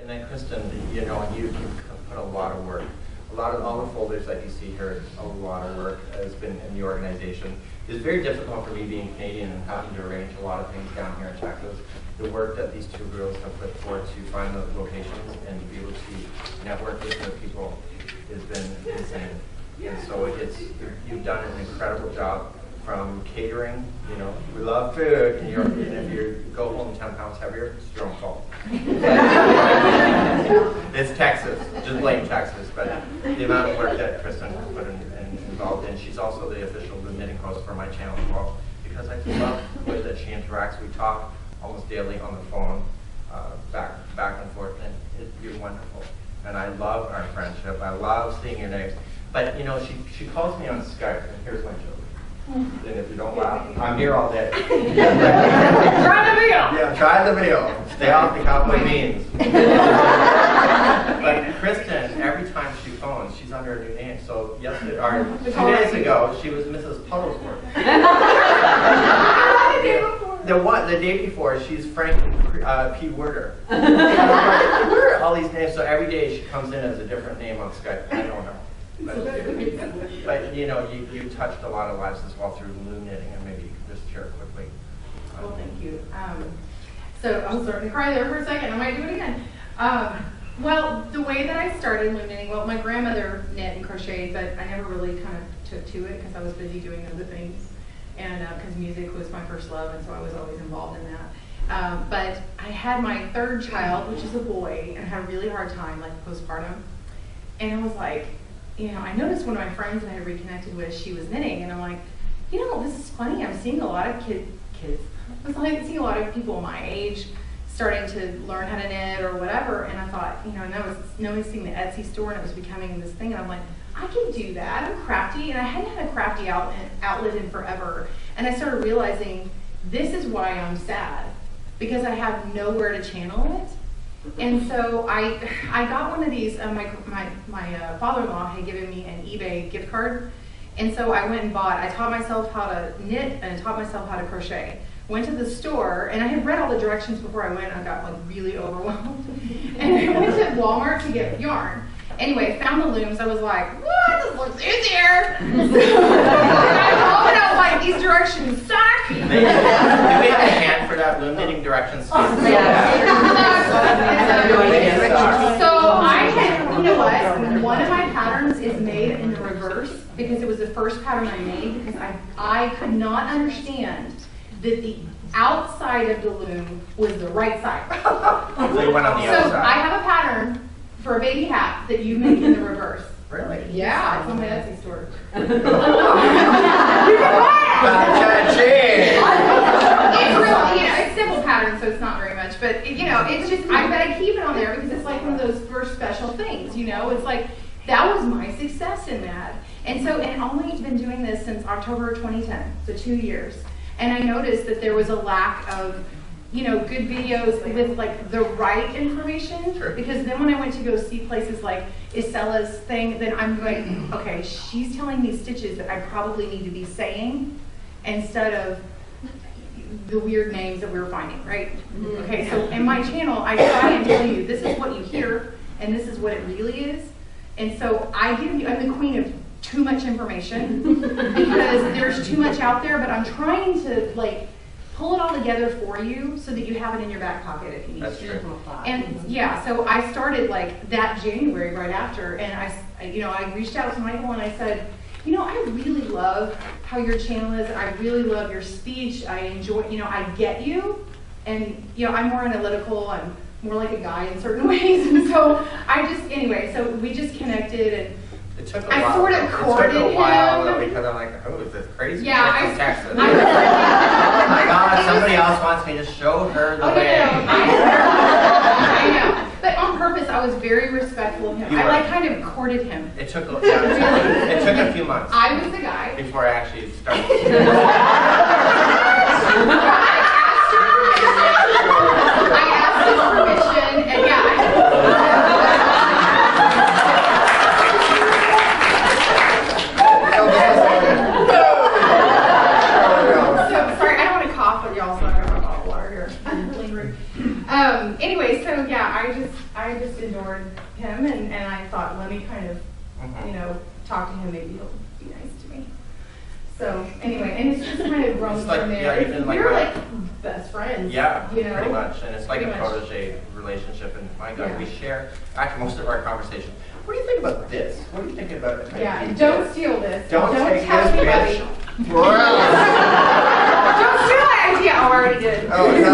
And then Kristen, you know, you put a lot of work. All the folders that you see here, a lot of work has been in the organization. It's very difficult for me being Canadian and having to arrange a lot of things down here in Texas. The work that these two girls have put forward to find the locations and to be able to network with the people has been insane. And so you've done an incredible job from catering. You know, we love food, and if you go home 10 pounds heavier, it's your own fault. It's Texas, just blame Texas. But the amount of work that Kristen has put involved in, she's also the official knitting host for my channel as well, because I just love the way that she interacts. We talk almost daily on the phone, back and forth, and you're wonderful. And I love our friendship. I love seeing your names. But you know, she calls me on Skype, and here's my joke. And if you don't laugh, I'm here all day. Try the video! Yeah, try the video. Stay off the cowboy beans. But Kristen, every time she phones, she's under a new name. So yesterday, or 2 days ago, she was Mrs. Puddlesworth. The day before, she's Frank P. Werder. Where are all these names? So every day she comes in as a different name on Skype. I don't know. But you know, you touched a lot of lives as well through loom knitting, and maybe you could just share quickly. Well, thank you. So I'm starting to cry there for a second. I might do it again. Well, the way that I started loom knitting, well, my grandmother knit and crocheted, but I never really kind of took to it because I was busy doing other things, and because music was my first love, and so I was always involved in that. But I had my third child, which is a boy, and I had a really hard time, like postpartum, and I was like, you know, I noticed one of my friends that I had reconnected with, she was knitting, and I'm like, you know, this is funny. I'm seeing a lot of kids. I was like seeing a lot of people my age starting to learn how to knit or whatever, and I thought, you know, and I was noticing the Etsy store, and it was becoming this thing, and I'm like, I can do that. I'm crafty, and I hadn't had a crafty outlet in forever, and I started realizing this is why I'm sad, because I have nowhere to channel it. And so I got one of these, my father-in-law had given me an eBay gift card, and so I went and I taught myself how to knit, and I taught myself how to crochet. Went to the store, and I had read all the directions before I went. I got like really overwhelmed. And I went to Walmart to get yarn. Anyway, found the looms. I was like, what? This looks easier. And I was like, these directions suck. Do we have a hand for that loom knitting directions? So I had, you know what? One of my patterns is made in the reverse because it was the first pattern I made because I could not understand that the outside of the loom was the right side. So you went on the outside. I have a pattern for a baby hat that you make in the reverse. Really? Yeah, it's on my Etsy store. You can buy it. It's really, you know, it's simple pattern, so it's not very much, but you know, it's just, but I keep it on there because it's like one of those first special things, you know, it's like, that was my success in that. And so, and I've only been doing this since October 2010, so 2 years. And I noticed that there was a lack of, you know, good videos with like the right information. Sure. Because then when I went to go see places like Isella's thing, then I'm like, okay, she's telling me stitches that I probably need to be saying instead of the weird names that we were finding, right? Okay, so in my channel, I try and tell you this is what you hear and this is what it really is. And so I'm the queen of too much information because there's too much out there, but I'm trying to like pull it all together for you so that you have it in your back pocket if you need That's to. true. And yeah, so I started like that January right after, and I reached out to Michael and I said, you know, I really love how your channel is. I really love your speech. I enjoy, you know, I get you, and you know, I'm more analytical. I'm more like a guy in certain ways, and so anyway, so we just connected and. It took a while. I sort of courted him. Because I'm like, oh, is this crazy? Yeah, She's from Texas. Oh my God, somebody else wants me to show her the way. No. I know. But on purpose, I was very respectful of him. I like kind of courted him. It took a few months. I was the guy. Before I actually started. I asked his permission, and yeah. Anyway, so yeah, I just adored him, and I thought, let me kind of, you know, talk to him, maybe he'll be nice to me. So anyway, and it's just kind of grown It's like, from there. yeah, even like We're my- like best friends. Yeah, you know? pretty much, and it's like Pretty a much. protege relationship, and my God, Yeah. we share actually most of our conversation. What do you think about this? What do you think about the kind Yeah, of don't steal this. Don't take tell this, anybody. bitch. Well, Don't steal my idea. Oh, I already did. oh, no.